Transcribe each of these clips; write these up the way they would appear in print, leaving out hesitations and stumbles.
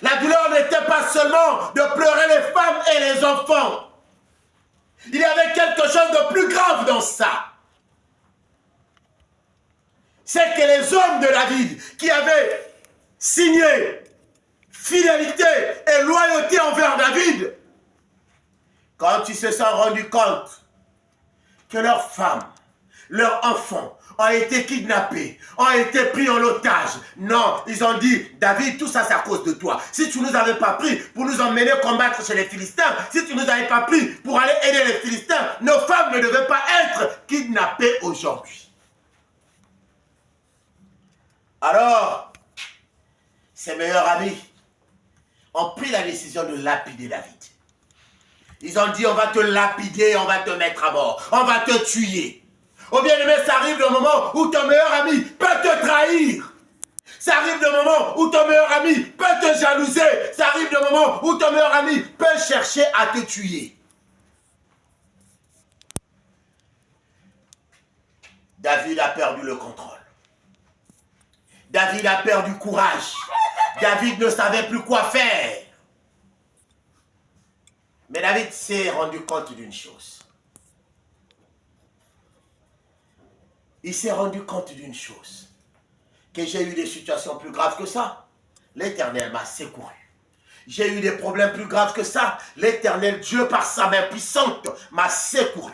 La douleur n'était pas seulement de pleurer les femmes et les enfants. Il y avait quelque chose de plus grave dans ça. C'est que les hommes de David qui avaient signé fidélité et loyauté envers David, quand ils se sont rendus compte que leurs femmes, leurs enfants ont été kidnappés, ont été pris en otage. Non, ils ont dit, David, tout ça c'est à cause de toi. Si tu ne nous avais pas pris pour nous emmener combattre chez les Philistins, si tu ne nous avais pas pris pour aller aider les Philistins, nos femmes ne devaient pas être kidnappées aujourd'hui. Alors, ses meilleurs amis ont pris la décision de lapider David. Ils ont dit, on va te lapider, on va te mettre à mort, on va te tuer. Oh bien-aimé, ça arrive le moment où ton meilleur ami peut te trahir. Ça arrive le moment où ton meilleur ami peut te jalouser. Ça arrive le moment où ton meilleur ami peut chercher à te tuer. David a perdu le contrôle. David a perdu courage. David ne savait plus quoi faire. Mais David s'est rendu compte d'une chose. Il s'est rendu compte d'une chose. Que j'ai eu des situations plus graves que ça. L'Éternel m'a secouru. J'ai eu des problèmes plus graves que ça. L'Éternel, Dieu par sa main puissante, m'a secouru.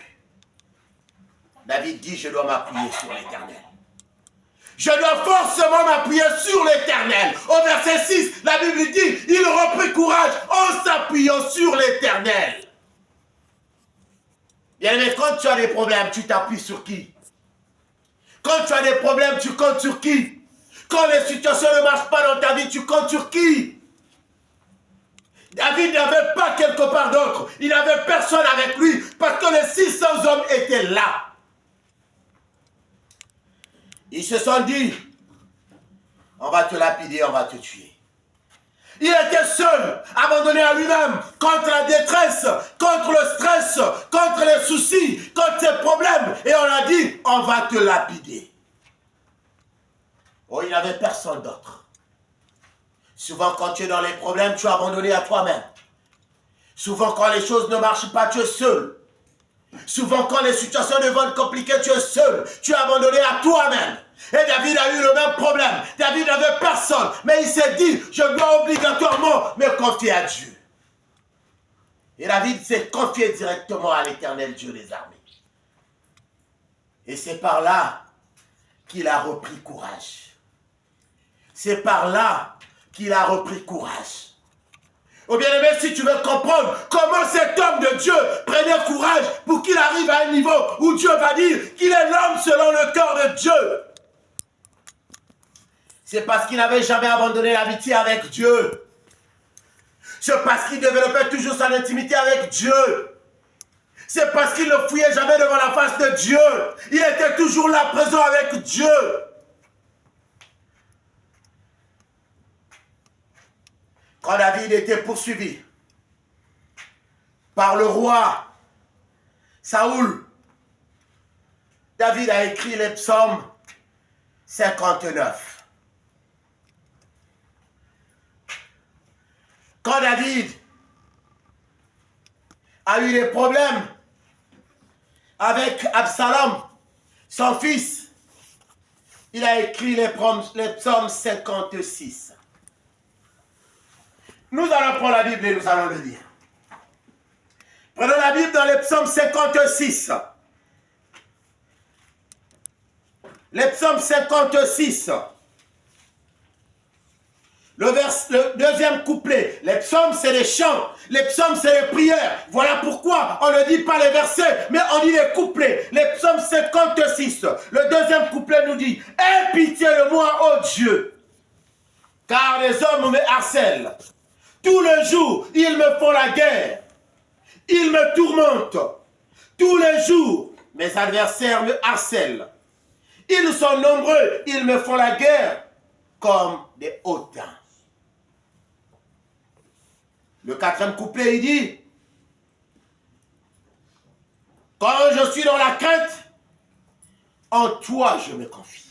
David dit, je dois m'appuyer sur l'Éternel. Je dois forcément m'appuyer sur l'Éternel. Au verset 6, la Bible dit, il reprit courage en s'appuyant sur l'Éternel. Bien aimé, quand tu as des problèmes, tu t'appuies sur qui? Quand tu as des problèmes, tu comptes sur qui? Quand les situations ne marchent pas dans ta vie, tu comptes sur qui? David n'avait pas quelque part d'autre. Il n'avait personne avec lui parce que les 600 hommes étaient là. Ils se sont dit, on va te lapider, on va te tuer. Il était seul, abandonné à lui-même, contre la détresse, contre le stress, contre les soucis, contre ses problèmes. Et on a dit, on va te lapider. Oh, il n'avait personne d'autre. Souvent, quand tu es dans les problèmes, tu es abandonné à toi-même. Souvent, quand les choses ne marchent pas, tu es seul. Souvent, quand les situations deviennent compliquées, tu es seul. Tu es abandonné à toi-même. Et David a eu le même problème. David n'avait personne. Mais il s'est dit, je dois obligatoirement me confier à Dieu. Et David s'est confié directement à l'Éternel Dieu des armées. Et c'est par là qu'il a repris courage. C'est par là qu'il a repris courage. Oh bien-aimé, si tu veux comprendre comment cet homme de Dieu prenait courage pour qu'il arrive à un niveau où Dieu va dire qu'il est l'homme selon le cœur de Dieu. C'est parce qu'il n'avait jamais abandonné l'amitié avec Dieu. C'est parce qu'il développait toujours son intimité avec Dieu. C'est parce qu'il ne fouillait jamais devant la face de Dieu. Il était toujours là, présent avec Dieu. Quand David était poursuivi par le roi Saoul, David a écrit les psaumes 59. Quand David a eu des problèmes avec Absalom, son fils, il a écrit les psaumes 56. Nous allons prendre la Bible et nous allons le lire. Prenons la Bible dans les psaumes 56. Les psaumes 56. Le deuxième couplet. Les psaumes, c'est les chants. Les psaumes, c'est les prières. Voilà pourquoi on ne dit pas les versets, mais on dit les couplets. Les psaumes 56. Le deuxième couplet nous dit, « Aie pitié de moi, ô Dieu, car les hommes me harcèlent. Tout le jour, ils me font la guerre. Ils me tourmentent. Tous les jours, mes adversaires me harcèlent. Ils sont nombreux, ils me font la guerre comme des hautains. » Le quatrième couplet, il dit, « Quand je suis dans la crainte, en toi je me confie.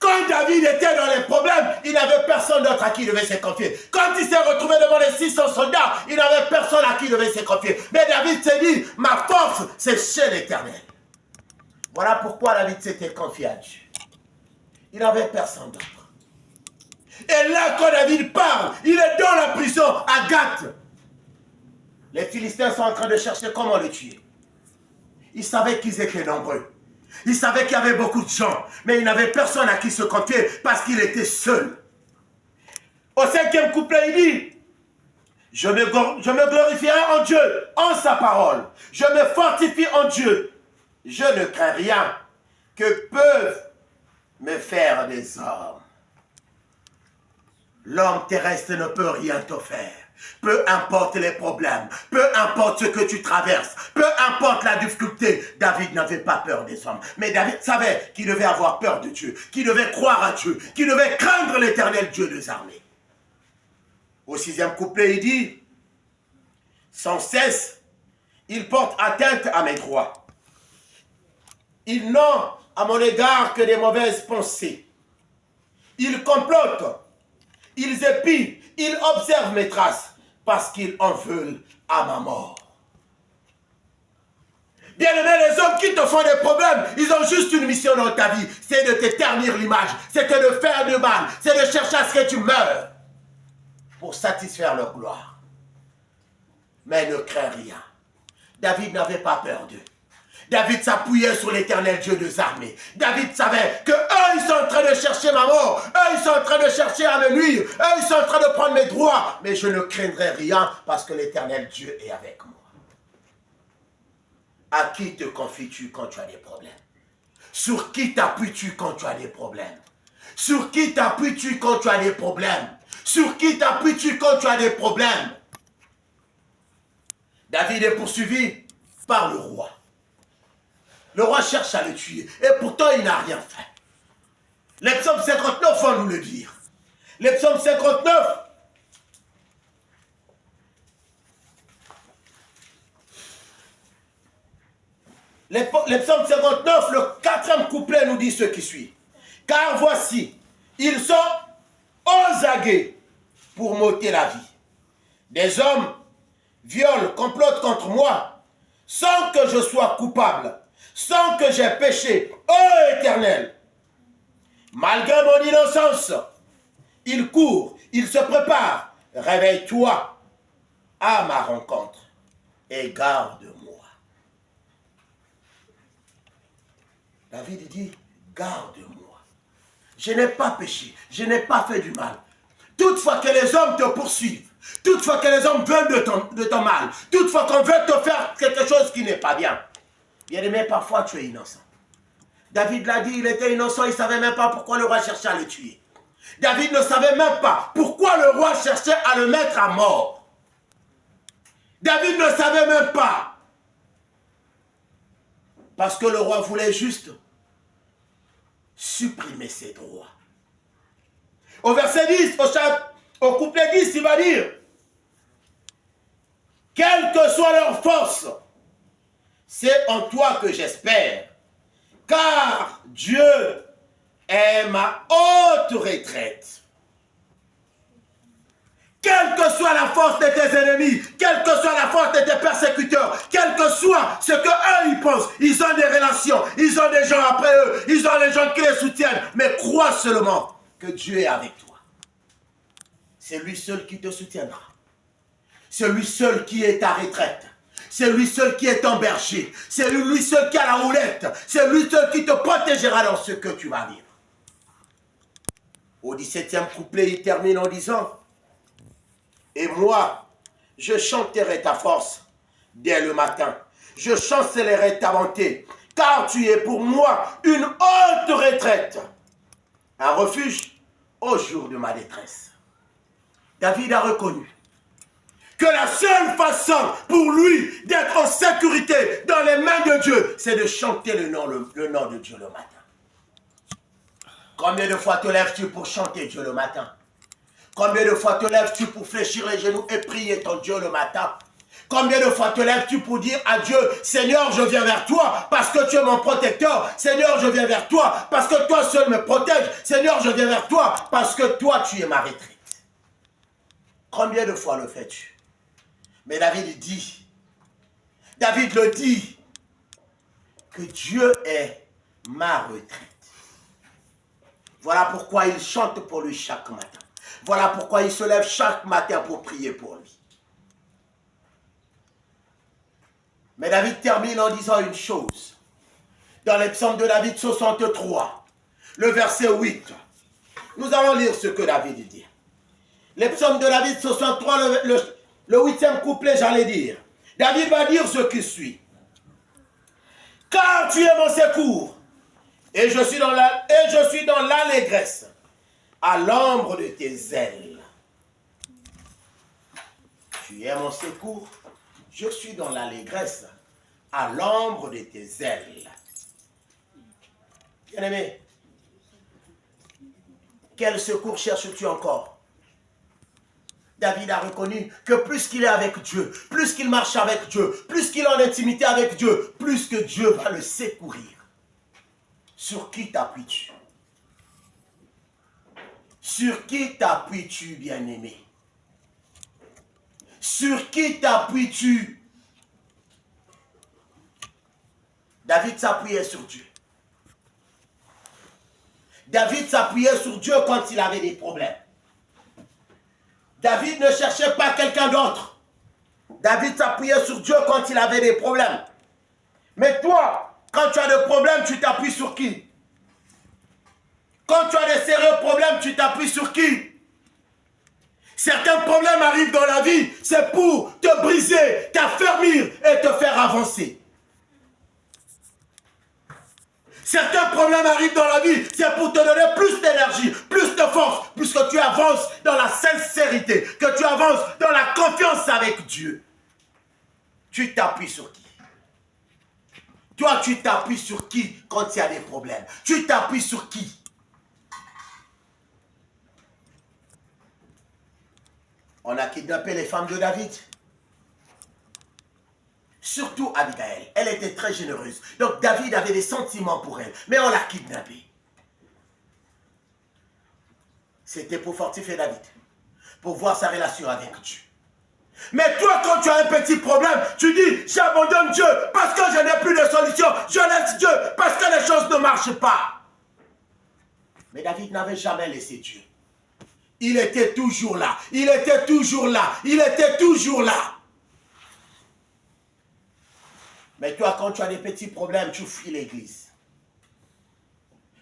Quand David était dans les problèmes, il n'avait personne d'autre à qui il devait se confier. Quand il s'est retrouvé devant les 600 soldats, il n'avait personne à qui il devait se confier. Mais David s'est dit, ma force, c'est chez l'Éternel. Voilà pourquoi David s'était confié à Dieu. Il n'avait personne d'autre. Et là, quand David parle, il est dans la prison à Gath. Les Philistins sont en train de chercher comment le tuer. Ils savaient qu'ils étaient nombreux. Ils savaient qu'il y avait beaucoup de gens, mais il n'avait personne à qui se confier parce qu'il était seul. Au 5e couplet, il dit, je me glorifierai en Dieu, en sa parole. Je me fortifie en Dieu. Je ne crains rien que peuvent me faire des hommes. L'homme terrestre ne peut rien te faire. Peu importe les problèmes, peu importe ce que tu traverses, peu importe la difficulté, David n'avait pas peur des hommes. Mais David savait qu'il devait avoir peur de Dieu, qu'il devait croire à Dieu, qu'il devait craindre l'Éternel Dieu des armées. Au 6e couplet, il dit, sans cesse, il porte atteinte à mes droits. Ils n'ont à mon égard que des mauvaises pensées. Ils complotent, ils épient, ils observent mes traces parce qu'ils en veulent à ma mort. Bien-aimés, les hommes qui te font des problèmes, ils ont juste une mission dans ta vie, c'est de te ternir l'image, c'est de faire du mal, c'est de chercher à ce que tu meurs pour satisfaire leur gloire. Mais ne crains rien. David n'avait pas peur d'eux. David s'appuyait sur l'Éternel Dieu des armées. David savait que eux, ils sont en train de chercher ma mort. Eux, ils sont en train de chercher à me nuire. Eux, ils sont en train de prendre mes droits. Mais je ne craindrai rien parce que l'Éternel Dieu est avec moi. À qui te confies-tu quand tu as des problèmes? Sur qui t'appuies-tu quand tu as des problèmes? Sur qui t'appuies-tu quand tu as des problèmes? Sur qui t'appuies-tu quand tu as des problèmes? David est poursuivi par le roi. Le roi cherche à le tuer. Et pourtant, il n'a rien fait. Les psaumes 59 vont nous le dire. Les psaumes 59. Les psaumes 59, le 4e couplet nous dit ce qui suit. Car voici, ils sont aux aguets pour m'ôter la vie. Des hommes violent, complotent contre moi, sans que je sois coupable, sans que j'ai péché, ô Éternel. Malgré mon innocence, ils courent, ils se préparent. Réveille-toi à ma rencontre et garde-moi. David dit, garde-moi. Je n'ai pas péché, je n'ai pas fait du mal. Toutefois que les hommes te poursuivent, toutefois que les hommes veulent de ton mal, toutefois qu'on veut te faire quelque chose qui n'est pas bien. Bien-aimé, parfois tu es innocent. David l'a dit, il était innocent, il ne savait même pas pourquoi le roi cherchait à le tuer. David ne savait même pas pourquoi le roi cherchait à le mettre à mort. David ne savait même pas. Parce que le roi voulait juste supprimer ses droits. Au verset 10, au couplet 10, il va dire, quelle que soit leur force, c'est en toi que j'espère, car Dieu est ma haute retraite. Quelle que soit la force de tes ennemis, quelle que soit la force de tes persécuteurs, quel que soit ce qu'eux ils pensent, ils ont des relations, ils ont des gens après eux, ils ont des gens qui les soutiennent, mais crois seulement que Dieu est avec toi. C'est lui seul qui te soutiendra. C'est lui seul qui est ta retraite. C'est lui seul qui est ton berger. C'est lui seul qui a la houlette. C'est lui seul qui te protégera dans ce que tu vas vivre. Au 17e couplet, il termine en disant, et moi, je chanterai ta force dès le matin. Je chancellerai ta bonté, car tu es pour moi une haute retraite, un refuge au jour de ma détresse. David a reconnu que la seule façon pour lui d'être en sécurité dans les mains de Dieu, c'est de chanter le nom de Dieu le matin. Combien de fois te lèves-tu pour chanter Dieu le matin? Combien de fois te lèves-tu pour fléchir les genoux et prier ton Dieu le matin? Combien de fois te lèves-tu pour dire à Dieu, Seigneur, je viens vers toi parce que tu es mon protecteur. Seigneur, je viens vers toi parce que toi seul me protège. Seigneur, je viens vers toi parce que toi, tu es ma retraite. Combien de fois le fais-tu? Mais David le dit, que Dieu est ma retraite. Voilà pourquoi il chante pour lui chaque matin. Voilà pourquoi il se lève chaque matin pour prier pour lui. Mais David termine en disant une chose. Dans les psaumes de David 63, le verset 8, nous allons lire ce que David dit. Les psaumes de David 63, le 8e couplet, j'allais dire. David va dire ce qui suit. Car tu es mon secours, et je suis dans l'allégresse, à l'ombre de tes ailes. Tu es mon secours, je suis dans l'allégresse, à l'ombre de tes ailes. Bien-aimé, quel secours cherches-tu encore? David a reconnu que plus qu'il est avec Dieu, plus qu'il marche avec Dieu, plus qu'il est en intimité avec Dieu, plus que Dieu va le secourir. Sur qui t'appuies-tu? Sur qui t'appuies-tu, bien-aimé? Sur qui t'appuies-tu? David s'appuyait sur Dieu. David s'appuyait sur Dieu quand il avait des problèmes. David ne cherchait pas quelqu'un d'autre. David s'appuyait sur Dieu quand il avait des problèmes. Mais toi, quand tu as des problèmes, tu t'appuies sur qui? Quand tu as des sérieux problèmes, tu t'appuies sur qui? Certains problèmes arrivent dans la vie, c'est pour te briser, t'affermir et te faire avancer. Certains problèmes arrivent dans la vie, c'est pour te donner plus d'énergie, plus de force, puisque tu avances dans la sincérité, que tu avances dans la confiance avec Dieu. Tu t'appuies sur qui? Toi, tu t'appuies sur qui quand il y a des problèmes? Tu t'appuies sur qui? On a kidnappé les femmes de David. Surtout Abigail. Elle était très généreuse. Donc David avait des sentiments pour elle. Mais on l'a kidnappée. C'était pour fortifier David. Pour voir sa relation avec Dieu. Mais toi, quand tu as un petit problème, tu dis, j'abandonne Dieu parce que je n'ai plus de solution. Je laisse Dieu parce que les choses ne marchent pas. Mais David n'avait jamais laissé Dieu. Il était toujours là. Il était toujours là. Il était toujours là. Mais toi, quand tu as des petits problèmes, tu fuis l'église.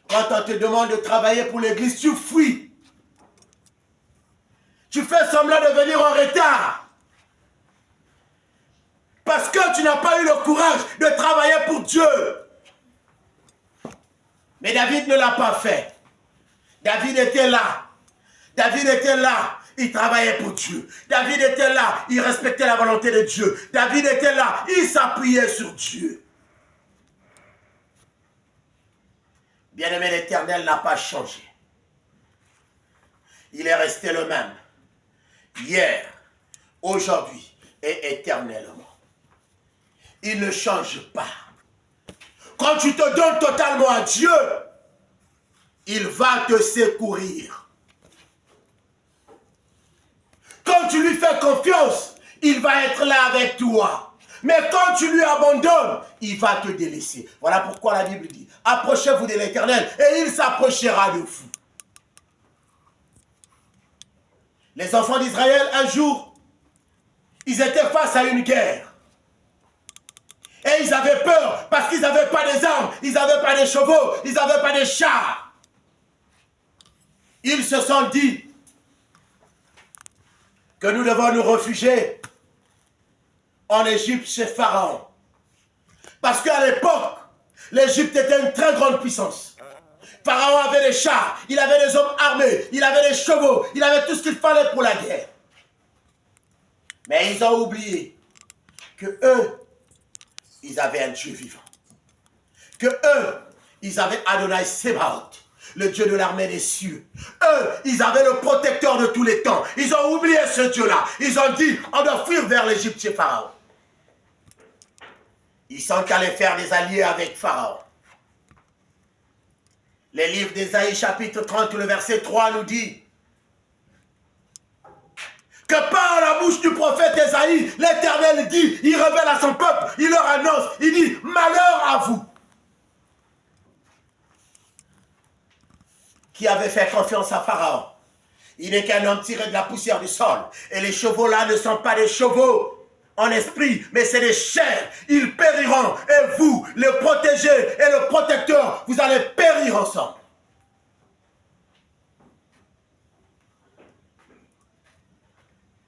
Quand on te demande de travailler pour l'église, tu fuis. Tu fais semblant de venir en retard. Parce que tu n'as pas eu le courage de travailler pour Dieu. Mais David ne l'a pas fait. David était là. David était là. Il travaillait pour Dieu. David était là. Il respectait la volonté de Dieu. David était là. Il s'appuyait sur Dieu. Bien-aimé, l'Éternel n'a pas changé. Il est resté le même. Hier, aujourd'hui et éternellement. Il ne change pas. Quand tu te donnes totalement à Dieu, il va te secourir. Quand tu lui fais confiance, il va être là avec toi. Mais quand tu lui abandonnes, il va te délaisser. Voilà pourquoi la Bible dit, approchez-vous de l'Éternel et il s'approchera de vous. Les enfants d'Israël, un jour, ils étaient face à une guerre. Et ils avaient peur parce qu'ils n'avaient pas des armes, ils n'avaient pas des chevaux, ils n'avaient pas des chars. Ils se sont dit que nous devons nous réfugier en Égypte chez Pharaon. Parce qu'à l'époque, l'Égypte était une très grande puissance. Pharaon avait des chars, il avait des hommes armés, il avait des chevaux, il avait tout ce qu'il fallait pour la guerre. Mais ils ont oublié que eux, ils avaient un Dieu vivant. Que eux, ils avaient Adonai Sebaot. le Dieu de l'armée des cieux. Eux, ils avaient le protecteur de tous les temps. Ils ont oublié ce Dieu-là. Ils ont dit, on doit fuir vers l'Égypte chez Pharaon. Ils sont allés faire des alliés avec Pharaon. Les livres d'Ésaïe chapitre 30, le verset 3 nous dit que par la bouche du prophète Ésaïe, l'Éternel dit, il révèle à son peuple, il leur annonce, il dit, malheur à vous. Qui avait fait confiance à Pharaon. Il n'est qu'un homme tiré de la poussière du sol. Et les chevaux là ne sont pas des chevaux en esprit, mais c'est des chairs. Ils périront. Et vous, le protégé et le protecteur, vous allez périr ensemble.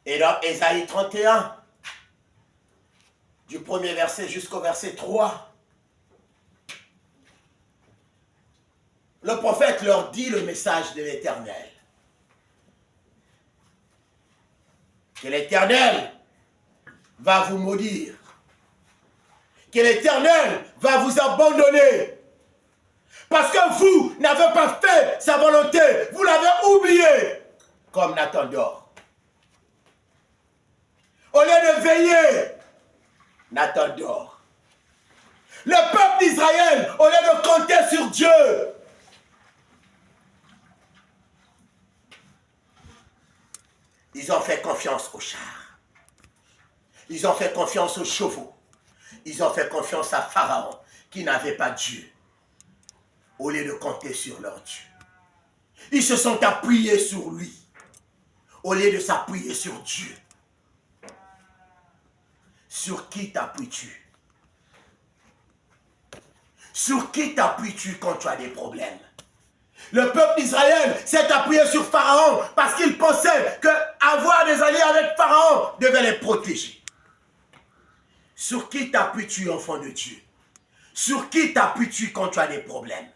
Et dans Ésaïe 31, du premier verset jusqu'au verset 3, le prophète leur dit le message de l'Éternel. Que l'Éternel va vous maudire. Que l'Éternel va vous abandonner. Parce que vous n'avez pas fait sa volonté. Vous l'avez oublié. Comme Nathan dort. Au lieu de veiller, Nathan dort. Le peuple d'Israël, au lieu de compter sur Dieu, ils ont fait confiance aux chars. Ils ont fait confiance aux chevaux. Ils ont fait confiance à Pharaon, qui n'avait pas Dieu, au lieu de compter sur leur Dieu. Ils se sont appuyés sur lui, au lieu de s'appuyer sur Dieu. Sur qui t'appuies-tu? Sur qui t'appuies-tu quand tu as des problèmes? Le peuple d'Israël s'est appuyé sur Pharaon parce qu'il pensait qu'avoir des alliés avec Pharaon devait les protéger. Sur qui t'appuies-tu, enfant de Dieu? Sur qui t'appuies-tu quand tu as des problèmes?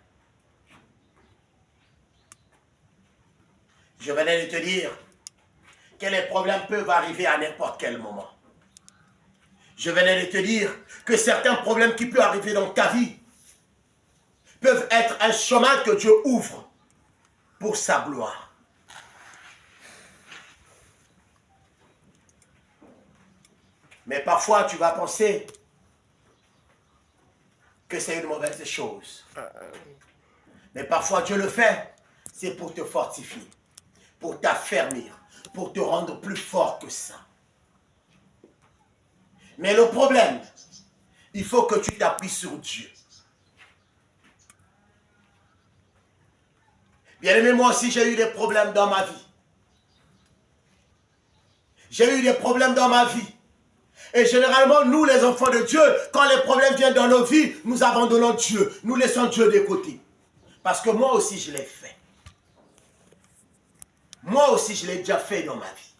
Je venais de te dire que les problèmes peuvent arriver à n'importe quel moment. Je venais de te dire que certains problèmes qui peuvent arriver dans ta vie peuvent être un chemin que Dieu ouvre pour sa gloire. Mais parfois, tu vas penser que c'est une mauvaise chose. Mais parfois, Dieu le fait, c'est pour te fortifier, pour t'affermir, pour te rendre plus fort que ça. Mais le problème, il faut que tu t'appuies sur Dieu. Bien-aimé, moi aussi, j'ai eu des problèmes dans ma vie. J'ai eu des problèmes dans ma vie. Et généralement, nous, les enfants de Dieu, quand les problèmes viennent dans nos vies, nous abandonnons Dieu. Nous laissons Dieu de côté. Parce que moi aussi, je l'ai fait. Moi aussi, je l'ai déjà fait dans ma vie.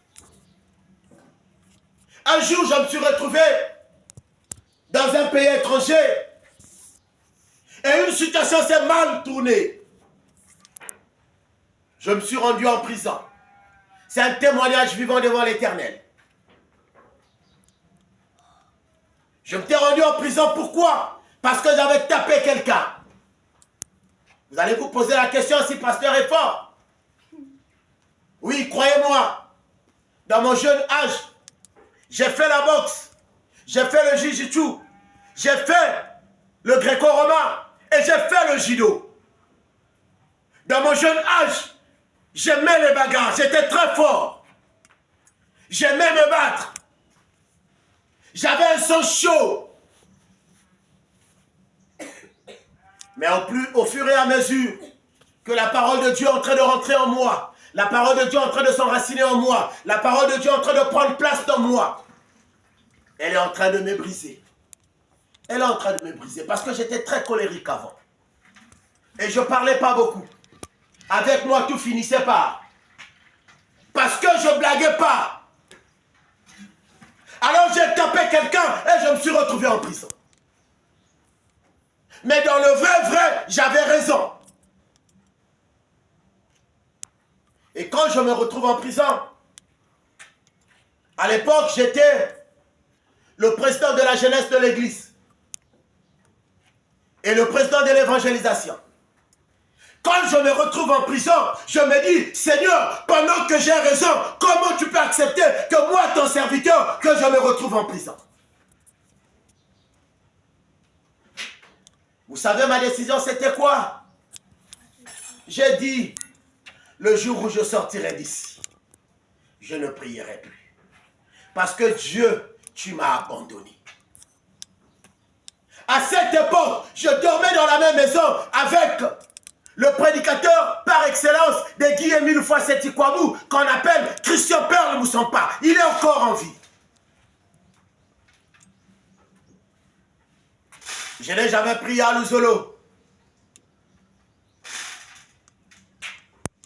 Un jour, je me suis retrouvé dans un pays étranger. Et une situation s'est mal tournée. Je me suis rendu en prison. C'est un témoignage vivant devant l'Éternel. Je me suis rendu en prison, pourquoi? Parce que j'avais tapé quelqu'un. Vous allez vous poser la question si le pasteur est fort. Oui, croyez-moi, dans mon jeune âge, j'ai fait la boxe, j'ai fait le jiu-jitsu, j'ai fait le gréco-romain et j'ai fait le judo. Dans mon jeune âge, j'aimais les bagarres, j'étais très fort. J'aimais me battre. J'avais un sang chaud. Mais au fur et à mesure que la parole de Dieu est en train de rentrer en moi, la parole de Dieu est en train de s'enraciner en moi, la parole de Dieu est en train de prendre place dans moi, elle est en train de me briser. Elle est en train de me briser parce que j'étais très colérique avant. Et je ne parlais pas beaucoup. Avec moi, tout finissait par. Parce que je ne blaguais pas. Alors j'ai tapé quelqu'un et je me suis retrouvé en prison. Mais dans le vrai, j'avais raison. Et quand je me retrouve en prison, à l'époque, j'étais le président de la jeunesse de l'église et le président de l'évangélisation. Quand je me retrouve en prison, je me dis, Seigneur, pendant que j'ai raison, comment tu peux accepter que moi, ton serviteur, que je me retrouve en prison? Vous savez, ma décision, c'était quoi? J'ai dit, le jour où je sortirai d'ici, je ne prierai plus. Parce que Dieu, tu m'as abandonné. À cette époque, je dormais dans la même maison avec le prédicateur par excellence de Guy-Émile Foisset-Ikwabou, qu'on appelle Christian Perle Moussampa. Il est encore en vie. Je n'ai jamais prié à Luzolo.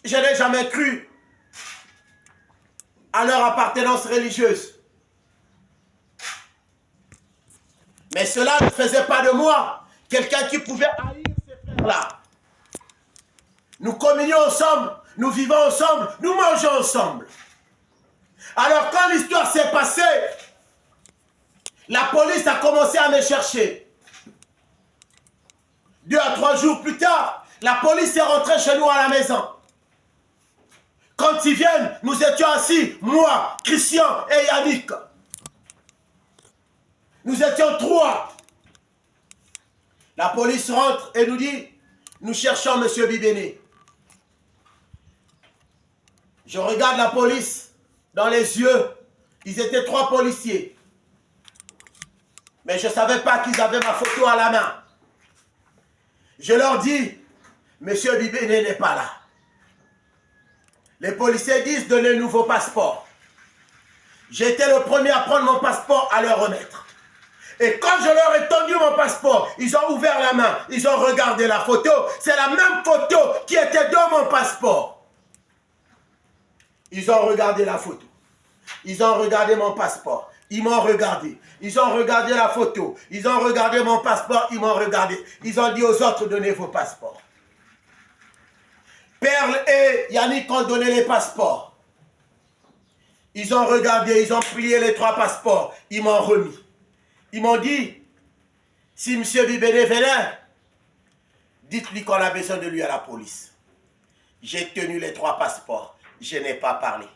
Je n'ai jamais cru à leur appartenance religieuse. Mais cela ne faisait pas de moi quelqu'un qui pouvait haïr ces frères-là. Nous communions ensemble, nous vivons ensemble, nous mangeons ensemble. Alors quand l'histoire s'est passée, la police a commencé à me chercher. 2 à 3 jours plus tard, la police est rentrée chez nous à la maison. Quand ils viennent, nous étions assis, moi, Christian et Yannick. Nous étions 3. La police rentre et nous dit, nous cherchons M. Bibéné. Je regarde la police dans les yeux. Ils étaient 3 policiers. Mais je ne savais pas qu'ils avaient ma photo à la main. Je leur dis, M. Bibéné n'est pas là. Les policiers disent, donnez-nous vos passeports. J'ai été le premier à prendre mon passeport à leur remettre. Et quand je leur ai tendu mon passeport, ils ont ouvert la main, ils ont regardé la photo. C'est la même photo qui était dans mon passeport. Ils ont regardé la photo. Ils ont regardé mon passeport. Ils m'ont regardé. Ils ont regardé la photo. Ils ont regardé mon passeport. Ils m'ont regardé. Ils ont dit aux autres, donnez vos passeports. Perle et Yannick ont donné les passeports. Ils ont regardé, ils ont plié les 3 passeports. Ils m'ont remis. Ils m'ont dit, si M. Bibéné venait, dites-lui qu'on a besoin de lui à la police. J'ai tenu les 3 passeports. Je n'ai pas parlé.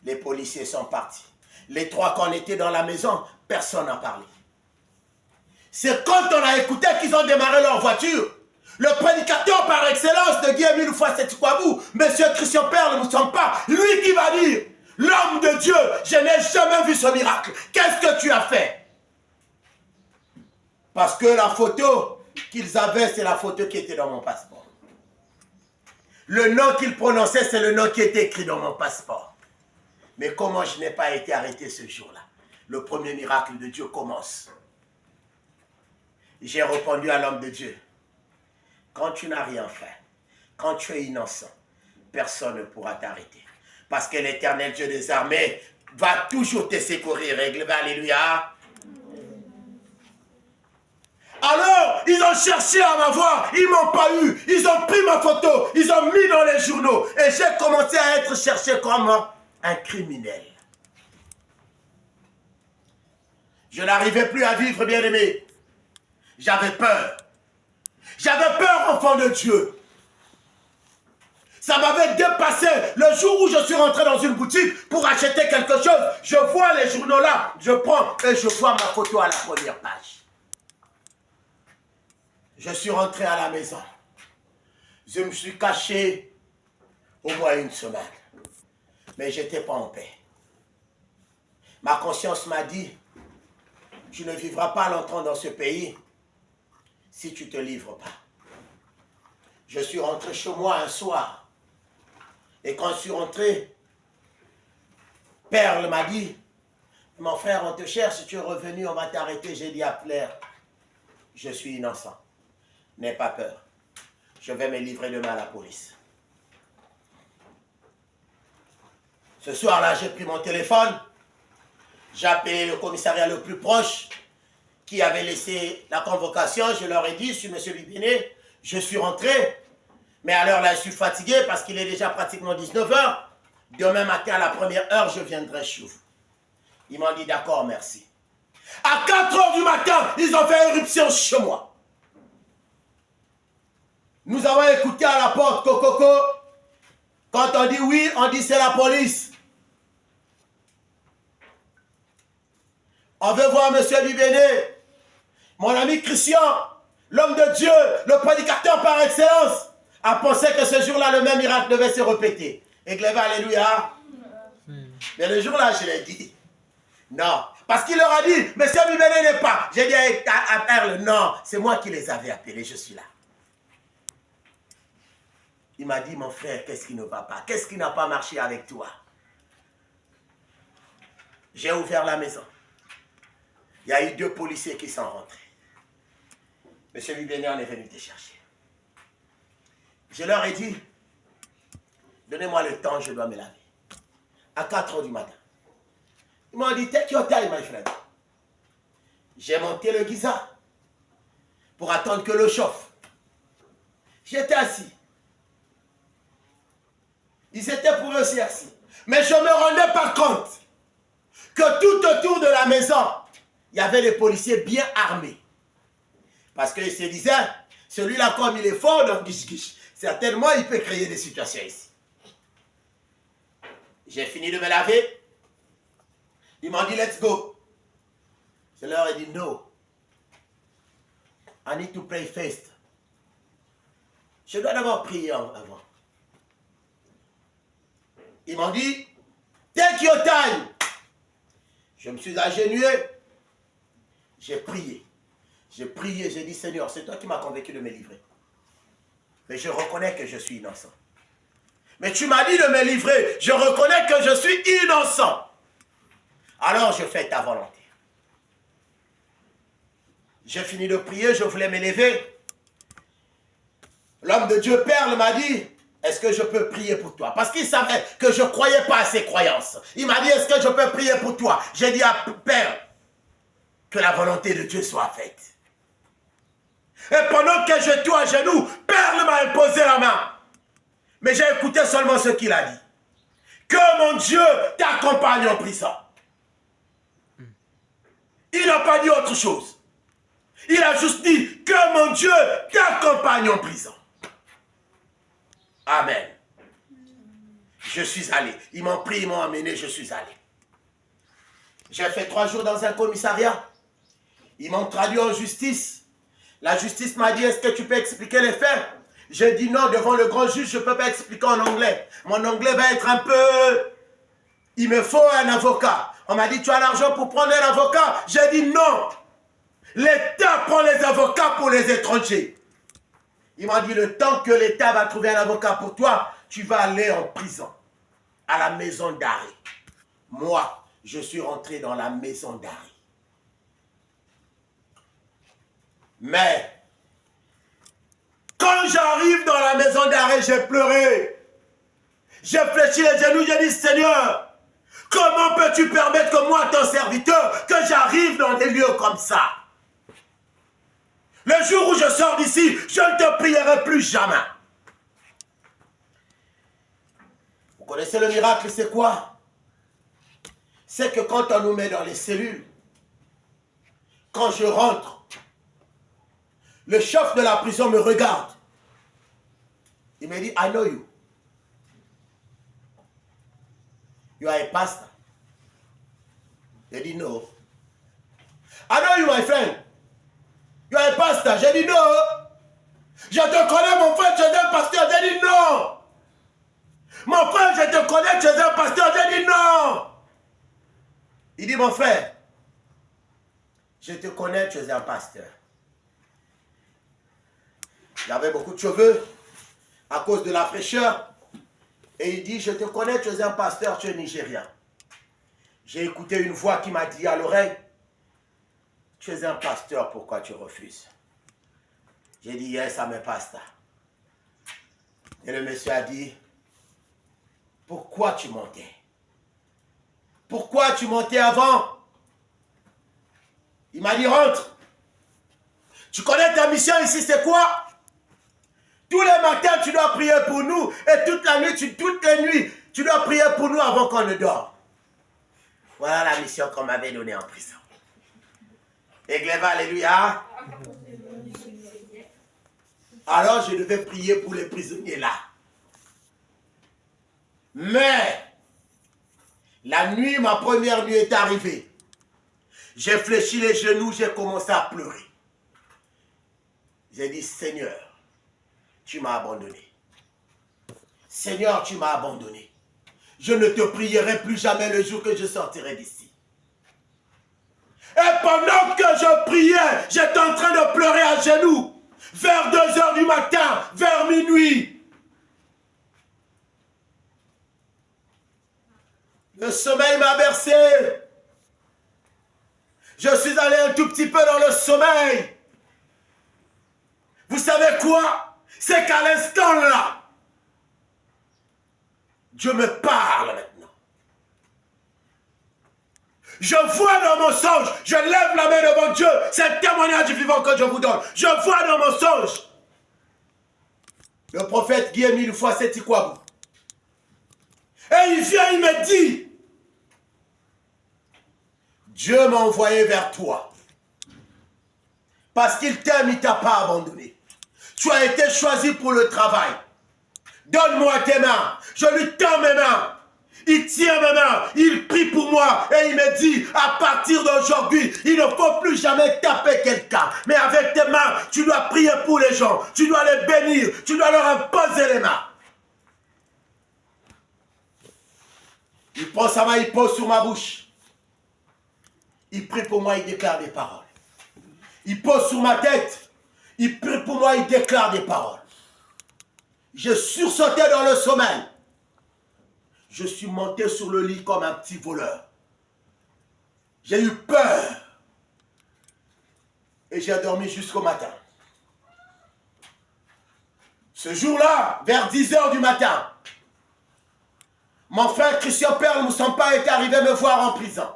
Les policiers sont partis. Les 3 qu'on était dans la maison, personne n'a parlé. C'est quand on a écouté qu'ils ont démarré leur voiture. Le prédicateur par excellence de Guy-Émile Foisset-Ikwabou, M. Christian Perle Moussampa, lui qui va dire, l'homme de Dieu, je n'ai jamais vu ce miracle. Qu'est-ce que tu as fait? Parce que la photo qu'ils avaient, c'est la photo qui était dans mon passeport. Le nom qu'ils prononçaient, c'est le nom qui était écrit dans mon passeport. Mais comment je n'ai pas été arrêté ce jour-là? Le premier miracle de Dieu commence. J'ai répondu à l'homme de Dieu. Quand tu n'as rien fait, quand tu es innocent, personne ne pourra t'arrêter. Parce que l'Éternel Dieu des armées va toujours te secourir. Alléluia. Alors, ils ont cherché à m'avoir, ils ne m'ont pas eu. Ils ont pris ma photo, ils ont mis dans les journaux. Et j'ai commencé à être cherché comme un criminel. Je n'arrivais plus à vivre, bien-aimé. J'avais peur. J'avais peur, enfant de Dieu. Ça m'avait dépassé. Le jour où je suis rentré dans une boutique pour acheter quelque chose, je vois les journaux là, je prends et je vois ma photo à la première page. Je suis rentré à la maison. Je me suis caché au moins 1 semaine. Mais je n'étais pas en paix. Ma conscience m'a dit, tu ne vivras pas longtemps dans ce pays si tu ne te livres pas. Je suis rentré chez moi un soir. Et quand je suis rentré, Perle m'a dit, mon frère, on te cherche, tu es revenu, on va t'arrêter. J'ai dit à Claire, je suis innocent. N'aie pas peur. Je vais me livrer demain à la police. Ce soir-là, j'ai pris mon téléphone. J'ai appelé le commissariat le plus proche qui avait laissé la convocation. Je leur ai dit, je suis M. Bibéné, je suis rentré. Mais à l'heure là, je suis fatigué parce qu'il est déjà pratiquement 19 h. Demain matin, à la première heure, je viendrai chez vous. Ils m'ont dit, d'accord, merci. À 4 h du matin, ils ont fait éruption chez moi. Nous avons écouté à la porte, Coco. Quand on dit oui, on dit c'est la police. On veut voir M. Bibéné. Mon ami Christian, l'homme de Dieu, le prédicateur par excellence, a pensé que ce jour-là, le même miracle devait se répéter. Et glaive, alléluia. Mais le jour-là, je l'ai dit. Non. Parce qu'il leur a dit, M. Bibéné n'est pas. J'ai dit à Perle, non, c'est moi qui les avais appelés, je suis là. Il m'a dit, mon frère, qu'est-ce qui ne va pas? Qu'est-ce qui n'a pas marché avec toi? J'ai ouvert la maison. Il y a eu 2 policiers qui sont rentrés. Monsieur Bibéné en est venu te chercher. Je leur ai dit, donnez-moi le temps, je dois me laver. À 4 h du matin. Ils m'ont dit, take your time, my friend. J'ai monté le Giza pour attendre que l'eau chauffe. J'étais assis. Ils étaient pour eux aussi assis. Mais je ne me rendais pas compte que tout autour de la maison, il y avait des policiers bien armés. Parce qu'ils se disaient, celui-là, comme il est fort, donc guiche, certainement, il peut créer des situations ici. J'ai fini de me laver. Ils m'ont dit, let's go. Je leur ai dit, no. I need to pray first. Je dois d'abord prier avant. Ils m'ont dit, take your time. Je me suis agenouillé. J'ai prié. J'ai prié, j'ai dit, Seigneur, c'est toi qui m'as convaincu de me livrer. Mais je reconnais que je suis innocent. Mais tu m'as dit de me livrer. Je reconnais que je suis innocent. Alors je fais ta volonté. J'ai fini de prier, je voulais me lever. L'homme de Dieu, Perle, m'a dit, est-ce que je peux prier pour toi? Parce qu'il savait que je ne croyais pas à ses croyances. Il m'a dit, est-ce que je peux prier pour toi? J'ai dit à Perle, que la volonté de Dieu soit faite. Et pendant que j'étais à genoux, Perle m'a imposé la main. Mais j'ai écouté seulement ce qu'il a dit. Que mon Dieu t'accompagne en prison. Il n'a pas dit autre chose. Il a juste dit que mon Dieu t'accompagne en prison. Amen. Je suis allé. Ils m'ont pris, ils m'ont amené, je suis allé. J'ai fait 3 jours dans un commissariat. Ils m'ont traduit en justice. La justice m'a dit, est-ce que tu peux expliquer les faits? J'ai dit non, devant le grand juge, je ne peux pas expliquer en anglais. Mon anglais va être un peu... Il me faut un avocat. On m'a dit, tu as l'argent pour prendre un avocat? J'ai dit non. L'État prend les avocats pour les étrangers. Il m'a dit, le temps que l'État va trouver un avocat pour toi, tu vas aller en prison, à la maison d'arrêt. Moi, je suis rentré dans la maison d'arrêt. Mais, quand j'arrive dans la maison d'arrêt, j'ai pleuré. J'ai fléchi les genoux, j'ai dit, Seigneur, comment peux-tu permettre que moi, ton serviteur, que j'arrive dans des lieux comme ça? Le jour où je sors d'ici, je ne te prierai plus jamais. Vous connaissez le miracle, c'est quoi? C'est que quand on nous met dans les cellules, quand je rentre, le chef de la prison me regarde. Il me dit, I know you. You are a pastor. J'ai dit, no. I know you, my friend. You are a pastor. J'ai dit, no. Je te connais, mon frère, tu es un pasteur. J'ai dit, non. Mon frère, je te connais, tu es un pasteur. J'ai dit, non. Il dit, mon frère, je te connais, tu es un pasteur. Il avait beaucoup de cheveux à cause de la fraîcheur. Et il dit, je te connais, tu es un pasteur, tu es nigérien. J'ai écouté une voix qui m'a dit à l'oreille, tu es un pasteur, pourquoi tu refuses? J'ai dit, yes, I'm a pastor. Et le monsieur a dit, pourquoi tu montais? Pourquoi tu montais avant? Il m'a dit, rentre. Tu connais ta mission ici, c'est quoi? Tous les matins, tu dois prier pour nous. Et toute la nuit, toutes les nuits, tu dois prier pour nous avant qu'on ne dorme. Voilà la mission qu'on m'avait donnée en prison. Et glaive, alléluia. Alors je devais prier pour les prisonniers là. Mais, la nuit, ma première nuit est arrivée. J'ai fléchi les genoux, j'ai commencé à pleurer. J'ai dit, Seigneur, tu m'as abandonné. Seigneur, tu m'as abandonné. Je ne te prierai plus jamais le jour que je sortirai d'ici. Et pendant que je priais, j'étais en train de pleurer à genoux. Vers 2 h du matin, vers minuit. Le sommeil m'a bercé. Je suis allé un tout petit peu dans le sommeil. Vous savez quoi? C'est qu'à l'instant là, Dieu me parle maintenant. Je vois dans mon songe, je lève la main devant Dieu, c'est un témoignage du vivant que je vous donne. Je vois dans mon songe le prophète Guillaume une fois c'est Tikwabou. Et il vient, il me dit, Dieu m'a envoyé vers toi. Parce qu'il t'aime, il ne t'a pas abandonné. Tu as été choisi pour le travail. Donne-moi tes mains. Je lui tends mes mains. Il tient mes mains. Il prie pour moi. Et il me dit, à partir d'aujourd'hui, il ne faut plus jamais taper quelqu'un. Mais avec tes mains, tu dois prier pour les gens. Tu dois les bénir. Tu dois leur imposer les mains. Il prend sa main, il pose sur ma bouche. Il prie pour moi, il déclare des paroles. Il pose sur ma tête. Il prie pour moi, il déclare des paroles. Je sursautais dans le sommeil. Je suis monté sur le lit comme un petit voleur. J'ai eu peur. Et j'ai dormi jusqu'au matin. Ce jour-là, vers 10 h du matin, mon frère Christian Perle Moussampa est arrivé me voir en prison.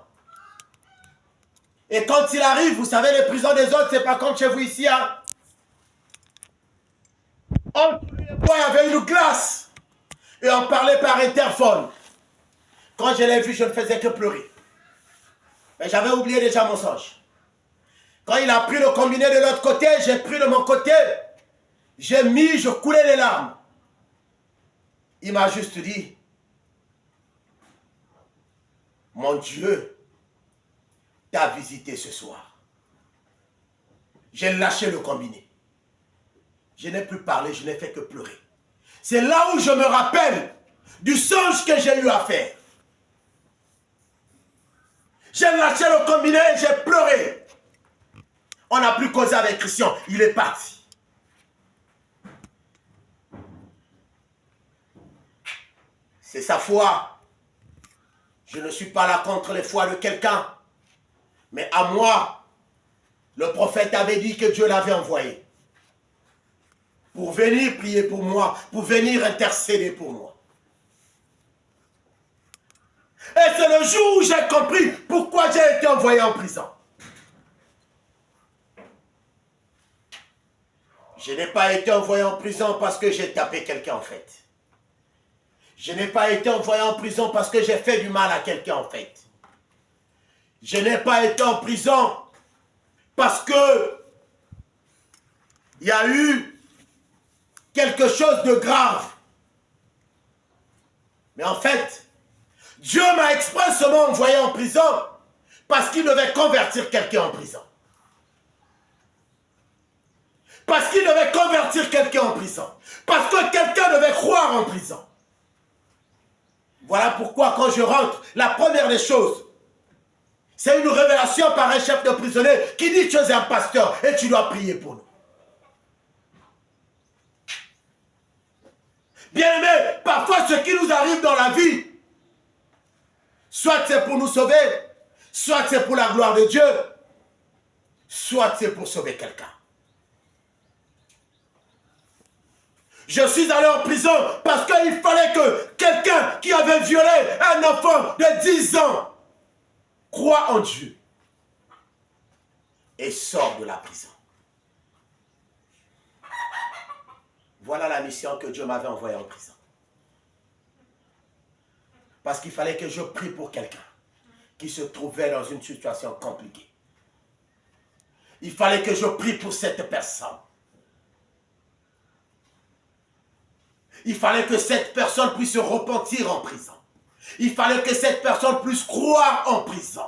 Et quand il arrive, vous savez, les prisons des autres, c'est pas comme chez vous ici, hein. Entre lui et moi, il y avait une glace. Et on parlait par interphone. Quand je l'ai vu, je ne faisais que pleurer. Mais j'avais oublié déjà mon songe. Quand il a pris le combiné de l'autre côté, j'ai pris de mon côté. J'ai mis, je coulais les larmes. Il m'a juste dit, mon Dieu t'a visité ce soir. J'ai lâché le combiné. Je n'ai plus parlé, je n'ai fait que pleurer. C'est là où je me rappelle du songe que j'ai eu à faire. J'ai lâché le combiné et j'ai pleuré. On n'a plus causé avec Christian, il est parti. C'est sa foi. Je ne suis pas là contre les foi de quelqu'un. Mais à moi, le prophète avait dit que Dieu l'avait envoyé. Pour venir prier pour moi, pour venir intercéder pour moi. Et c'est le jour où j'ai compris pourquoi j'ai été envoyé en prison. Je n'ai pas été envoyé en prison parce que j'ai tapé quelqu'un en fait. Je n'ai pas été envoyé en prison parce que j'ai fait du mal à quelqu'un en fait. Je n'ai pas été en prison parce que il y a eu quelque chose de grave. Mais en fait, Dieu m'a expressément envoyé en prison parce qu'il devait convertir quelqu'un en prison. Parce qu'il devait convertir quelqu'un en prison. Parce que quelqu'un devait croire en prison. Voilà pourquoi quand je rentre, la première des choses, c'est une révélation par un chef de prisonnier qui dit tu es un pasteur et tu dois prier pour nous. Bien aimé, parfois ce qui nous arrive dans la vie, soit c'est pour nous sauver, soit c'est pour la gloire de Dieu, soit c'est pour sauver quelqu'un. Je suis allé en prison parce qu'il fallait que quelqu'un qui avait violé un enfant de 10 ans croit en Dieu et sort de la prison. Voilà la mission que Dieu m'avait envoyée en prison. Parce qu'il fallait que je prie pour quelqu'un qui se trouvait dans une situation compliquée. Il fallait que je prie pour cette personne. Il fallait que cette personne puisse se repentir en prison. Il fallait que cette personne puisse croire en prison.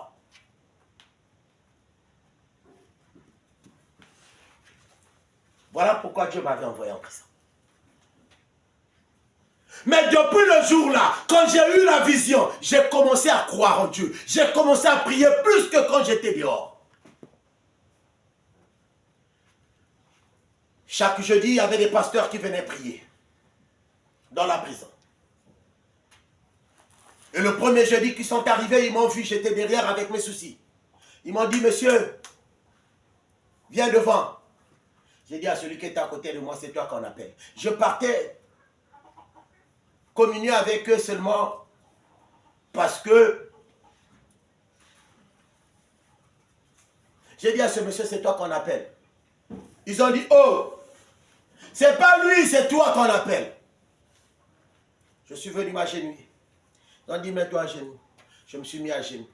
Voilà pourquoi Dieu m'avait envoyé en prison. Mais depuis le jour-là, quand j'ai eu la vision, j'ai commencé à croire en Dieu. J'ai commencé à prier plus que quand j'étais dehors. Chaque jeudi, il y avait des pasteurs qui venaient prier dans la prison. Et le premier jeudi qu'ils sont arrivés, ils m'ont vu, j'étais derrière avec mes soucis. Ils m'ont dit, monsieur, viens devant. J'ai dit à celui qui était à côté de moi, c'est toi qu'on appelle. Je partais communier avec eux seulement parce que j'ai dit à ce monsieur, c'est toi qu'on appelle. Ils ont dit, oh, c'est pas lui, c'est toi qu'on appelle. Je suis venu m'agenouiller. Ils ont dit, mets-toi à genoux. Je me suis mis à genoux.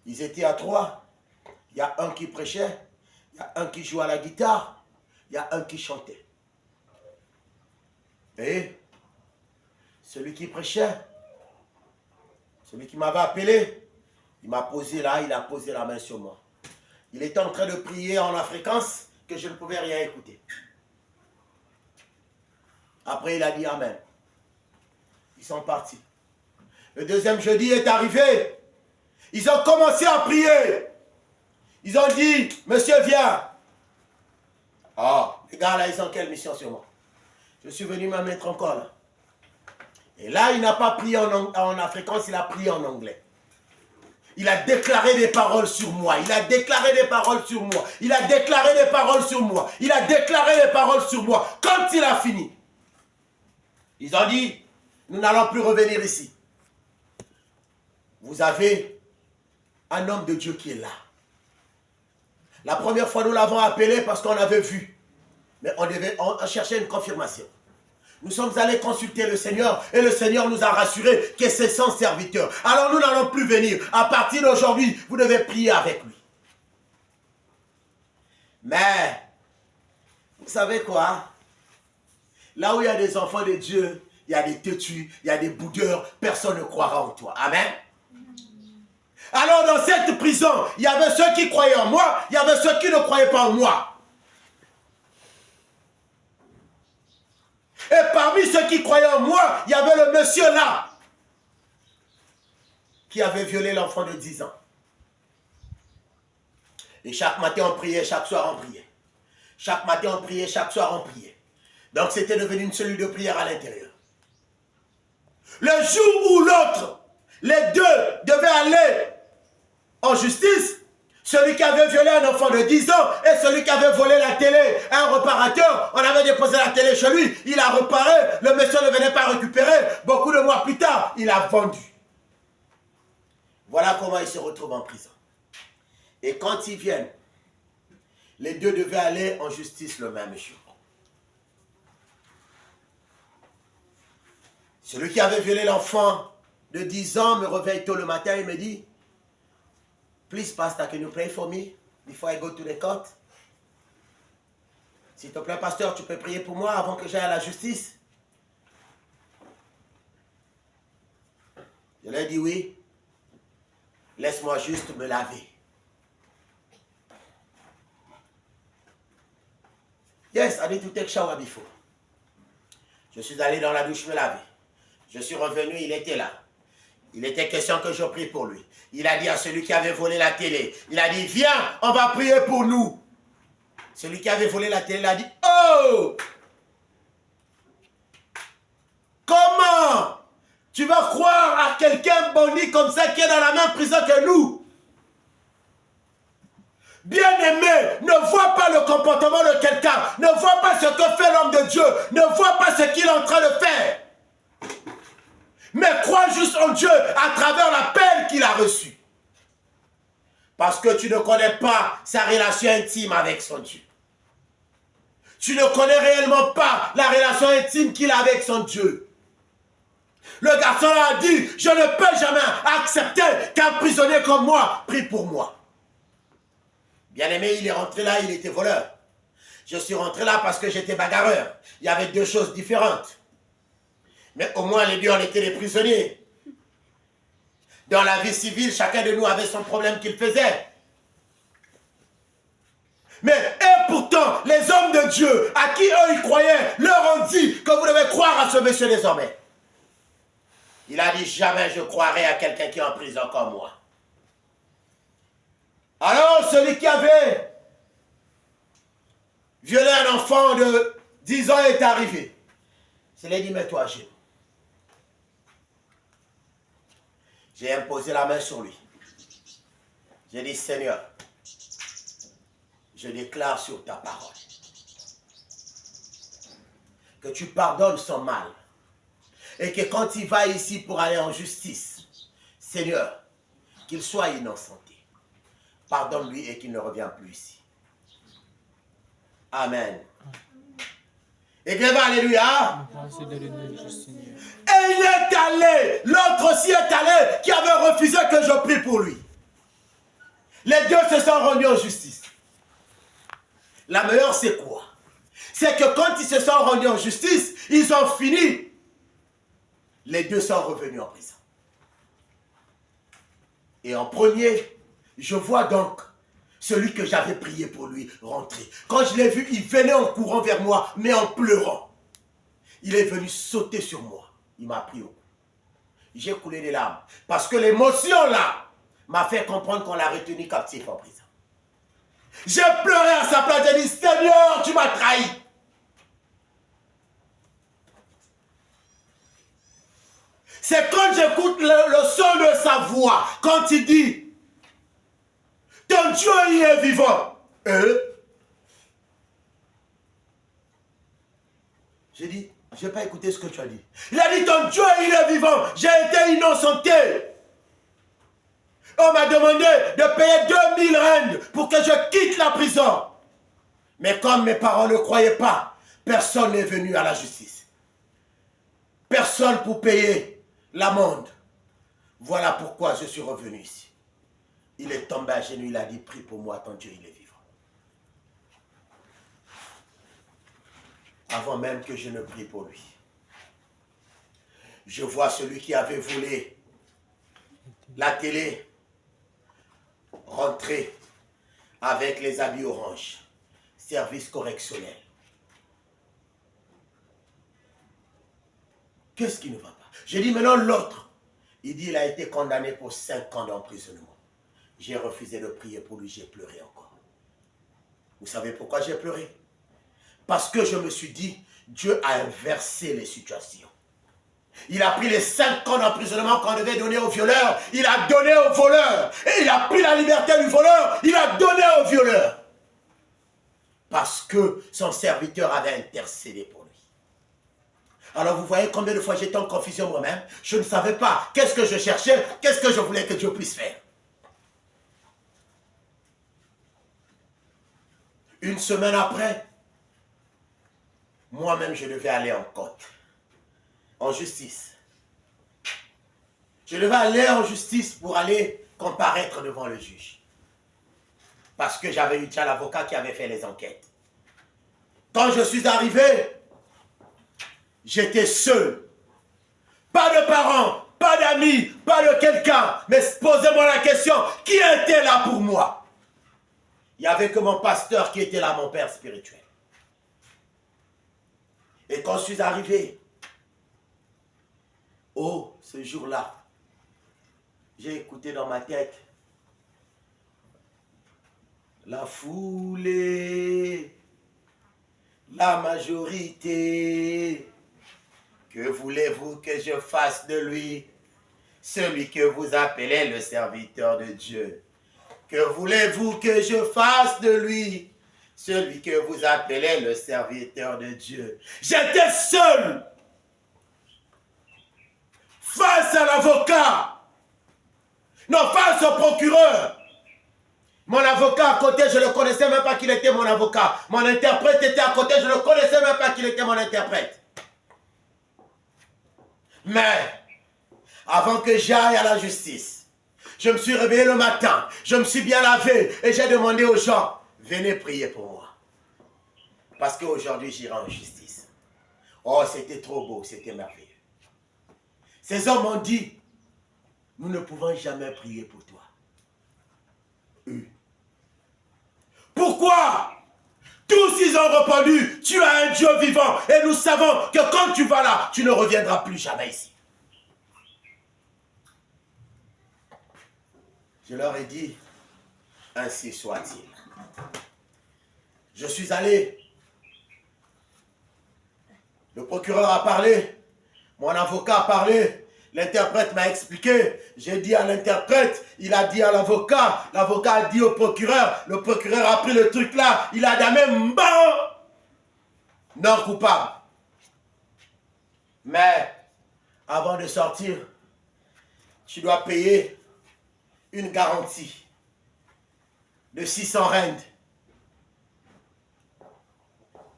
Ils étaient à 3. Il y a un qui prêchait, il y a un qui jouait à la guitare, il y a un qui chantait. Et celui qui prêchait, celui qui m'avait appelé, il m'a posé là, il a posé la main sur moi. Il était en train de prier en fréquence que je ne pouvais rien écouter. Après, il a dit Amen. Ils sont partis. Le deuxième jeudi est arrivé. Ils ont commencé à prier. Ils ont dit, monsieur, viens. Ah, les gars là, ils ont quelle mission sur moi? Je suis venu me mettre encore là. Et là, il n'a pas prié en afrikaans, il a prié en anglais. Il a déclaré des paroles sur moi. Il a déclaré des paroles sur moi. Il a déclaré des paroles sur moi. Il a déclaré des paroles sur moi. Quand il a fini, ils ont dit, nous n'allons plus revenir ici. Vous avez un homme de Dieu qui est là. La première fois, nous l'avons appelé parce qu'on avait vu. Mais on cherchait une confirmation. Nous sommes allés consulter le Seigneur et le Seigneur nous a rassuré que c'est son serviteur. Alors nous n'allons plus venir. À partir d'aujourd'hui, vous devez prier avec lui. Mais, vous savez quoi? Là où il y a des enfants de Dieu, il y a des têtus, il y a des boudeurs, personne ne croira en toi. Amen. Alors dans cette prison, il y avait ceux qui croyaient en moi, il y avait ceux qui ne croyaient pas en moi. Et parmi ceux qui croyaient en moi, il y avait le monsieur là, qui avait violé l'enfant de 10 ans. Et chaque matin on priait, chaque soir on priait. Chaque matin on priait, chaque soir on priait. Donc c'était devenu une cellule de prière à l'intérieur. Le jour où l'autre, les deux devaient aller en justice, celui qui avait violé un enfant de 10 ans et celui qui avait volé la télé à un réparateur, on avait déposé la télé chez lui, il a réparé, le monsieur ne venait pas récupérer, beaucoup de mois plus tard, il a vendu. Voilà comment il se retrouve en prison. Et quand ils viennent, les deux devaient aller en justice le même jour. Celui qui avait violé l'enfant de 10 ans me réveille tôt le matin et me dit, please, pastor, can you pray for me before I go to the court? S'il te plaît, pasteur, tu peux prier pour moi avant que j'aille à la justice? Je lui ai dit oui. Laisse-moi juste me laver. Yes, I need to take shower before. Je suis allé dans la douche me laver. Je suis revenu, il était là. Il était question que je prie pour lui. Il a dit à celui qui avait volé la télé, il a dit, viens, on va prier pour nous. Celui qui avait volé la télé, il a dit, oh! Comment tu vas croire à quelqu'un bandit comme ça qui est dans la même prison que nous? Bien-aimé, ne vois pas le comportement de quelqu'un, ne vois pas ce que fait l'homme de Dieu, ne vois pas ce qu'il est en train de faire. Mais crois juste en Dieu à travers l'appel qu'il a reçu. Parce que tu ne connais pas sa relation intime avec son Dieu. Tu ne connais réellement pas la relation intime qu'il a avec son Dieu. Le garçon a dit, je ne peux jamais accepter qu'un prisonnier comme moi prie pour moi. Bien aimé, il est rentré là, il était voleur. Je suis rentré là parce que j'étais bagarreur. Il y avait deux choses différentes. Mais au moins les deux, on était des prisonniers. Dans la vie civile, chacun de nous avait son problème qu'il faisait. Mais, et pourtant, les hommes de Dieu, à qui eux ils croyaient, leur ont dit que vous devez croire à ce monsieur désormais. Il a dit, jamais je croirai à quelqu'un qui est en prison comme moi. Alors, celui qui avait violé un enfant de 10 ans est arrivé. Je lui ai dit, mets-toi à genoux. J'ai imposé la main sur lui. J'ai dit, Seigneur, je déclare sur ta parole que tu pardonnes son mal et que quand il va ici pour aller en justice, Seigneur, qu'il soit innocenté. Pardonne-lui et qu'il ne revienne plus ici. Amen. Et que alléluia. Et il est allé, l'autre aussi est allé, qui avait refusé que je prie pour lui. Les deux se sont rendus en justice. La meilleure, c'est quoi? C'est que quand ils se sont rendus en justice, ils ont fini. Les deux sont revenus en prison. Et en premier, je vois donc celui que j'avais prié pour lui rentrer. Quand je l'ai vu, il venait en courant vers moi, mais en pleurant. Il est venu sauter sur moi. Il m'a pris au cou. J'ai coulé des larmes. Parce que l'émotion là m'a fait comprendre qu'on l'a retenu captif en prison. J'ai pleuré à sa place, j'ai dit, Seigneur, tu m'as trahi. C'est quand j'écoute le son de sa voix, quand il dit, ton Dieu, il est vivant. J'ai dit, je n'ai pas écouté ce que tu as dit. Il a dit, ton Dieu, il est vivant. J'ai été innocenté. On m'a demandé de payer 2000 rennes pour que je quitte la prison. Mais comme mes parents ne croyaient pas, personne n'est venu à la justice. Personne pour payer l'amende. Voilà pourquoi je suis revenu ici. Il est tombé à genoux, il a dit, prie pour moi, ton Dieu, il est vivant. Avant même que je ne prie pour lui. Je vois celui qui avait volé la télé rentrer avec les habits orange. Service correctionnel. Qu'est-ce qui ne va pas? J'ai dit maintenant l'autre. Il dit il a été condamné pour 5 ans d'emprisonnement. J'ai refusé de prier pour lui, j'ai pleuré encore. Vous savez pourquoi j'ai pleuré? Parce que je me suis dit, Dieu a inversé les situations. Il a pris les 5 ans d'emprisonnement qu'on devait donner au violeur, il a donné au voleur. Et il a pris la liberté du voleur, il a donné au violeur. Parce que son serviteur avait intercédé pour lui. Alors vous voyez combien de fois j'étais en confusion moi-même. Je ne savais pas qu'est-ce que je cherchais, qu'est-ce que je voulais que Dieu puisse faire. Une semaine après, moi-même je devais aller en cour, en justice. Je devais aller en justice pour aller comparaître devant le juge. Parce que j'avais eu déjà l'avocat qui avait fait les enquêtes. Quand je suis arrivé, j'étais seul. Pas de parents, pas d'amis, pas de quelqu'un. Mais posez-moi la question, qui était là pour moi? Il n'y avait que mon pasteur qui était là, mon père spirituel. Et quand je suis arrivé, oh, ce jour-là, j'ai écouté dans ma tête, la foulée, la majorité, que voulez-vous que je fasse de lui, celui que vous appelez le serviteur de Dieu? Que voulez-vous que je fasse de lui, celui que vous appelez le serviteur de Dieu? J'étais seul, face à l'avocat, non, face au procureur. Mon avocat à côté, je ne connaissais même pas qu'il était mon avocat. Mon interprète était à côté, je ne connaissais même pas qu'il était mon interprète. Mais, avant que j'aille à la justice, je me suis réveillé le matin, je me suis bien lavé et j'ai demandé aux gens, venez prier pour moi. Parce qu'aujourd'hui, j'irai en justice. Oh, c'était trop beau, c'était merveilleux. Ces hommes ont dit, nous ne pouvons jamais prier pour toi. Pourquoi? Tous ils ont répondu, tu as un Dieu vivant et nous savons que quand tu vas là, tu ne reviendras plus jamais ici. Je leur ai dit, ainsi soit-il. Je suis allé. Le procureur a parlé. Mon avocat a parlé. L'interprète m'a expliqué. J'ai dit à l'interprète. Il a dit à l'avocat. L'avocat a dit au procureur. Le procureur a pris le truc là. Il a damné non coupable. Mais avant de sortir, tu dois payer une garantie de 600 rendes.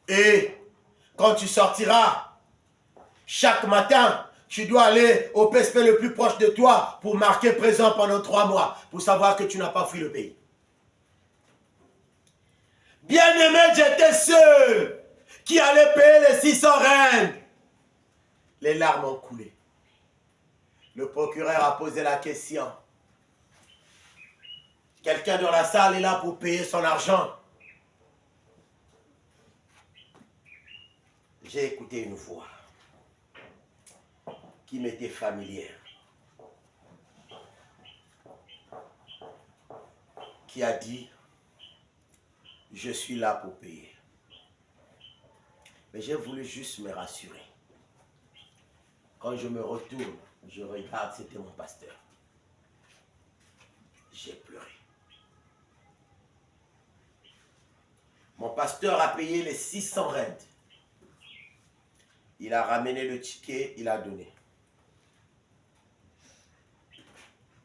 Et quand tu sortiras, chaque matin, tu dois aller au PSP le plus proche de toi pour marquer présent pendant 3 mois, pour savoir que tu n'as pas fui le pays. Bien-aimé, j'étais seul qui allait payer les 600 rendes. Les larmes ont coulé. Le procureur a posé la question. Quelqu'un dans la salle est là pour payer son argent. J'ai écouté une voix qui m'était familière, qui a dit, je suis là pour payer. Mais j'ai voulu juste me rassurer. Quand je me retourne, je regarde, c'était mon pasteur. J'ai pleuré. Mon pasteur a payé les 600 rendes. Il a ramené le ticket, il a donné.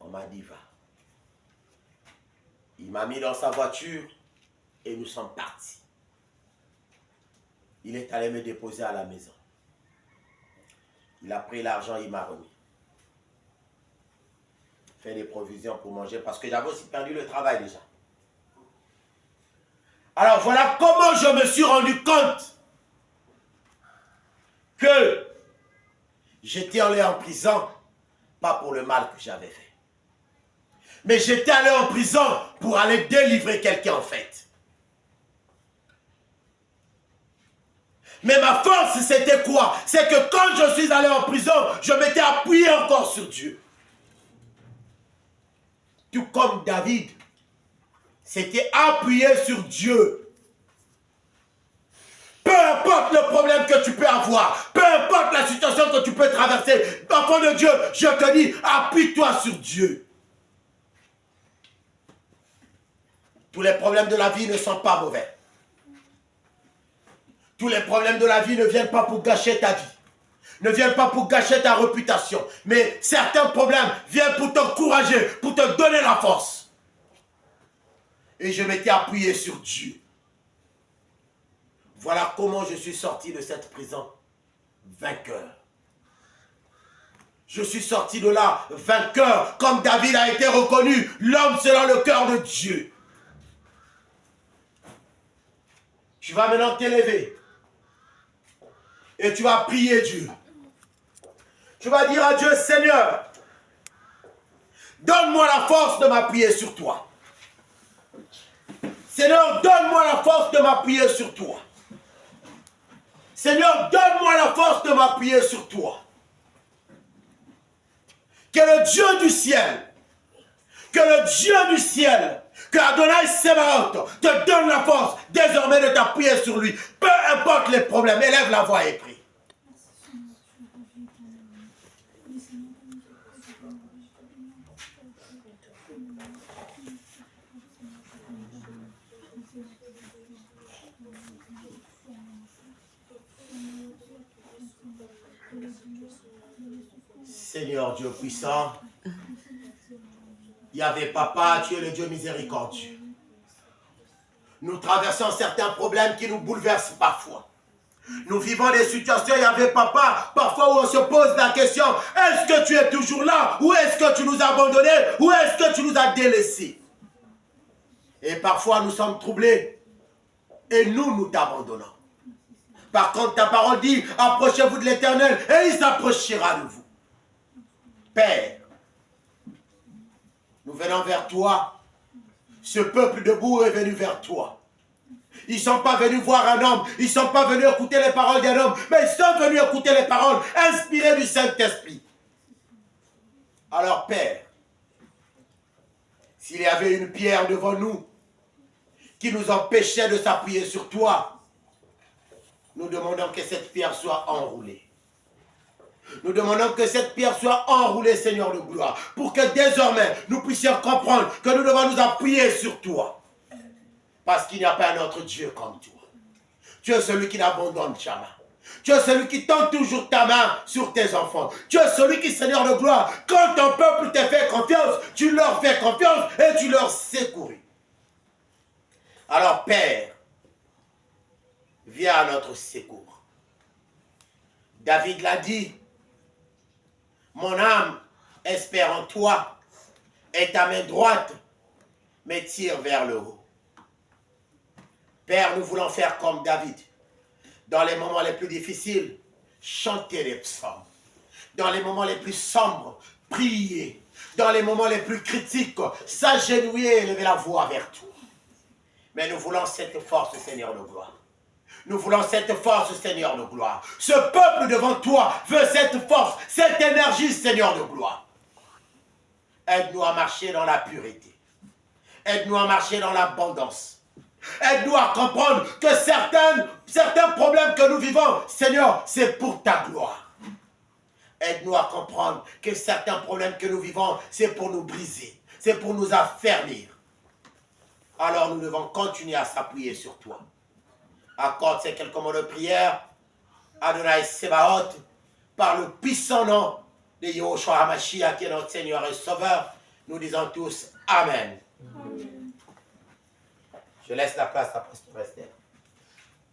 On m'a dit, va. Il m'a mis dans sa voiture et nous sommes partis. Il est allé me déposer à la maison. Il a pris l'argent, il m'a remis. Fait des provisions pour manger parce que j'avais aussi perdu le travail déjà. Alors voilà comment je me suis rendu compte que j'étais allé en prison, pas pour le mal que j'avais fait. Mais j'étais allé en prison pour aller délivrer quelqu'un en fait. Mais ma force, c'était quoi? C'est que quand je suis allé en prison, je m'étais appuyé encore sur Dieu. Tout comme David s'était appuyé sur Dieu. Peu importe le problème que tu peux avoir, peu importe la situation que tu peux traverser, enfant de Dieu, je te dis, appuie-toi sur Dieu. Tous les problèmes de la vie ne sont pas mauvais. Tous les problèmes de la vie ne viennent pas pour gâcher ta vie. Ne viennent pas pour gâcher ta réputation. Mais certains problèmes viennent pour t'encourager, pour te donner la force. Et je m'étais appuyé sur Dieu. Voilà comment je suis sorti de cette prison vainqueur. Je suis sorti de là vainqueur, comme David a été reconnu, l'homme selon le cœur de Dieu. Tu vas maintenant t'élever. Et tu vas prier Dieu. Tu vas dire à Dieu, Seigneur, donne-moi la force de m'appuyer sur toi. Seigneur, donne-moi la force de m'appuyer sur toi. Seigneur, donne-moi la force de m'appuyer sur toi. Que le Dieu du ciel, que Adonai Sebaot te donne la force désormais de t'appuyer sur lui. Peu importe les problèmes, élève la voix et prie. Seigneur Dieu puissant, Yahvé Papa, tu es le Dieu miséricordieux. Nous traversons certains problèmes qui nous bouleversent parfois. Nous vivons des situations, Yahvé Papa, parfois où on se pose la question, est-ce que tu es toujours là? Ou est-ce que tu nous as abandonnés? Ou est-ce que tu nous as délaissés? Et parfois nous sommes troublés et nous t'abandonnons. Par contre, ta parole dit, approchez-vous de l'Éternel et il s'approchera de vous. Père, nous venons vers toi. Ce peuple debout est venu vers toi. Ils ne sont pas venus voir un homme, ils ne sont pas venus écouter les paroles d'un homme, mais ils sont venus écouter les paroles inspirées du Saint-Esprit. Alors Père, s'il y avait une pierre devant nous qui nous empêchait de s'appuyer sur toi, nous demandons que cette pierre soit enroulée. Nous demandons que cette pierre soit enroulée, Seigneur de gloire, pour que désormais nous puissions comprendre que nous devons nous appuyer sur toi. Parce qu'il n'y a pas un autre Dieu comme toi. Tu es celui qui n'abandonne jamais. Tu es celui qui tend toujours ta main sur tes enfants. Tu es celui qui, Seigneur de gloire, quand ton peuple te fait confiance, tu leur fais confiance et tu leur secours. Alors Père, viens à notre secours. David l'a dit, mon âme espère en toi et ta main droite me tire vers le haut. Père, nous voulons faire comme David. Dans les moments les plus difficiles, chanter les psaumes. Dans les moments les plus sombres, prier. Dans les moments les plus critiques, s'agenouiller et lever la voix vers toi. Mais nous voulons cette force, Seigneur de gloire. Nous voulons cette force, Seigneur de gloire. Ce peuple devant toi veut cette force, cette énergie, Seigneur de gloire. Aide-nous à marcher dans la pureté. Aide-nous à marcher dans l'abondance. Aide-nous à comprendre que certains problèmes que nous vivons, Seigneur, c'est pour ta gloire. Aide-nous à comprendre que certains problèmes que nous vivons, c'est pour nous briser, c'est pour nous affermir. Alors nous devons continuer à s'appuyer sur toi. Accorde ces quelques mots de prière, Adonai Sebaot, par le puissant nom de Yahushua HaMashiach, qui est notre Seigneur et Sauveur. Nous disons tous Amen. Je laisse la place à Pasteur Esther.